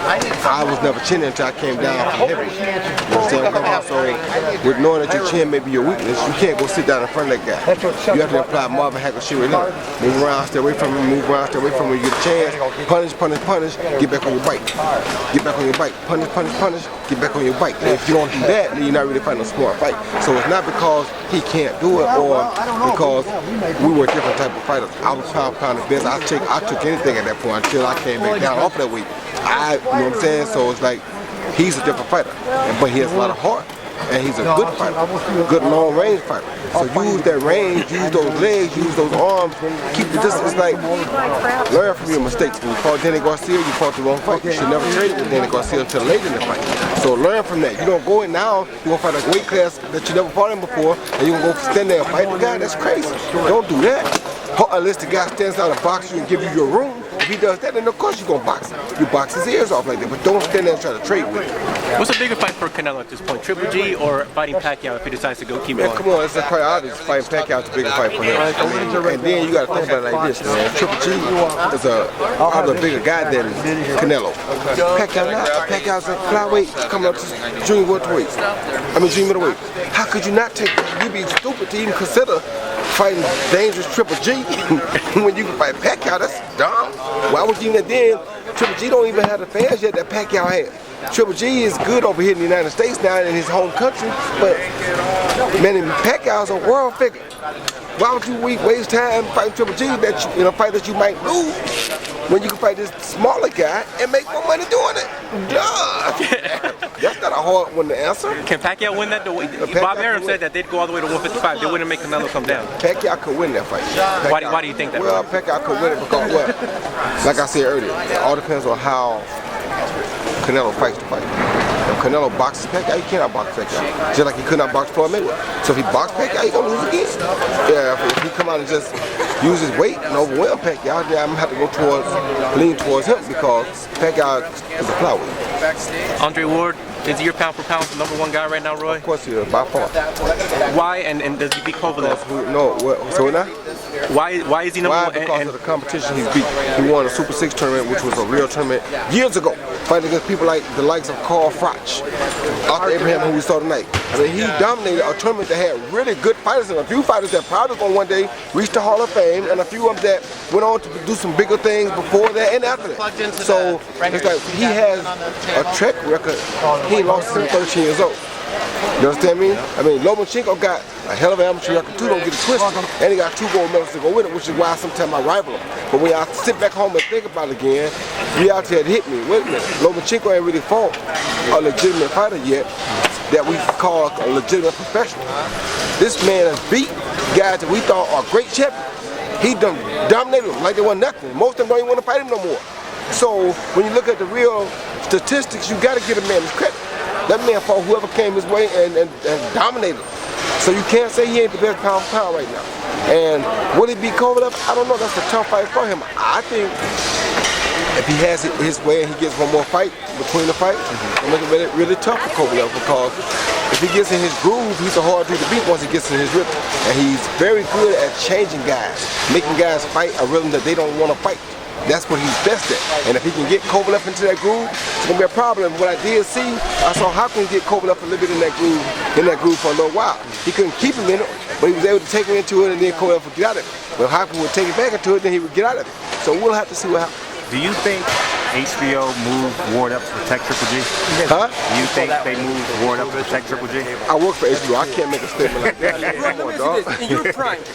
I was never chinning until I came down from heavy. You know what I'm saying? So with knowing that your chin may be your weakness, you can't go sit down in front of that guy. You have to apply Marvin Hagler shit with him. Move around, stay away from him, move around, stay away from him. You get a chance, punish, punish, punish, get back on your bike. Get back on your bike, punish, punish, punish, get back on your bike. And if you don't do that, then you're not really fighting a smart fight. So it's not because he can't do it or because we were different type of fighters. I was pound the best. I took anything at that point until I came back down off that weight. You know what I'm saying? So it's like he's a different fighter, but he has a lot of heart. And he's a good fighter, good long range fighter. So use that range, use those legs, use those arms, keep the distance. It's like, learn from your mistakes. When you fought Danny Garcia, you fought the wrong fight. You should never trade it with Danny Garcia until late in the fight. So learn from that. You don't go in now, you're going to fight a weight class that you never fought in before, and you're going to go stand there and fight the guy. That's crazy. Don't do that. Unless the guy stands out and box you and give you your room. If he does that, then of course you're going to box him. You box his ears off like that, but don't stand there and try to trade with him. What's a bigger fight for Canelo at this point, Triple G or fighting Pacquiao if he decides to go keep going? Come on, it's quite obvious. Fighting Pacquiao is a bigger fight for him. And then you got to think about it like this, man. Triple G is probably a bigger guy than Canelo. Pacquiao not. Pacquiao's a flyweight coming up to junior welterweight. Junior middleweight. How could you not take that? You'd be stupid to even consider fighting dangerous Triple G when you can fight Pacquiao. That's dumb. Why would you even then? Triple G don't even have the fans yet that Pacquiao had. Triple G is good over here in the United States now in his home country, but Manny Pacquiao's a world figure. Why would you waste time fighting Triple G in a fight that you might lose when you can fight this smaller guy and make more money doing it? Duh! That's not a hard one to answer. Can Pacquiao win that? Bob Arum said that they'd go all the way to 155. They wouldn't make Canelo come down. Pacquiao could win that fight. Why do you think that? Well, Pacquiao could win it because, like I said earlier, it all depends on how Canelo fights the fight. If Canelo boxes Pacquiao, he cannot box Pacquiao. Just like he could not box Floyd Mayweather. So if he boxes Pacquiao, he's going to lose again. Yeah, if he come out and just use his weight and overwhelm Pacquiao, then I'm going to have to lean towards him because Pacquiao is a flyweight. Andre Ward, is he your pound for pound #1 guy right now, Roy? Of course he is, by far. Why, and does he beat Kovalev? No, so now? Why is he #1? Why? Because of the competition he's beat. He won a Super 6 tournament, which was a real tournament years ago, fighting against people like the likes of Carl Froch, Arthur Abraham, who we saw tonight. He dominated a tournament that had really good fighters and a few fighters that probably going one day reach the Hall of Fame, and a few of them that went on to do some bigger things before that and after that. So it's like he has a track record. He lost since 13 years old. You understand me? Lomachenko got a hell of an amateur record too, don't get it twisted. And he got 2 gold medals to go with it, which is why sometimes I rival him. But when I sit back home and think about it again, reality had hit me. Wait a minute, Lomachenko ain't really fought a legitimate fighter yet that we call a legitimate professional. This man has beat guys that we thought are great champions. He dominated them like they were nothing. Most of them don't even want to fight him no more. So when you look at the real statistics, you got to give a man his credit. That man fought whoever came his way and dominated him. So you can't say he ain't the best pound for pound right now. And will he beat Kovalev? I don't know. That's a tough fight for him. I think if he has it his way and he gets one more fight between the fights, it'll make it really tough for Kovalev because if he gets in his groove, he's a hard dude to beat once he gets in his rhythm. And he's very good at changing guys, making guys fight a rhythm that they don't want to fight. That's what he's best at. And if he can get Kovalev into that groove, it's gonna be a problem. What I did see, I saw how can he get Kovalev a little bit in that groove for a little while. He couldn't keep him in it, but he was able to take him into it and then Kovalev would get out of it. When Hopkins would take it back into it, then he would get out of it. So we'll have to see what happens. Do you think HBO moved Ward up to protect Triple G? Huh? Do you think they moved Ward up to protect Triple G? I work for HBO. I can't make a statement like that. Come on, dog. In your prime,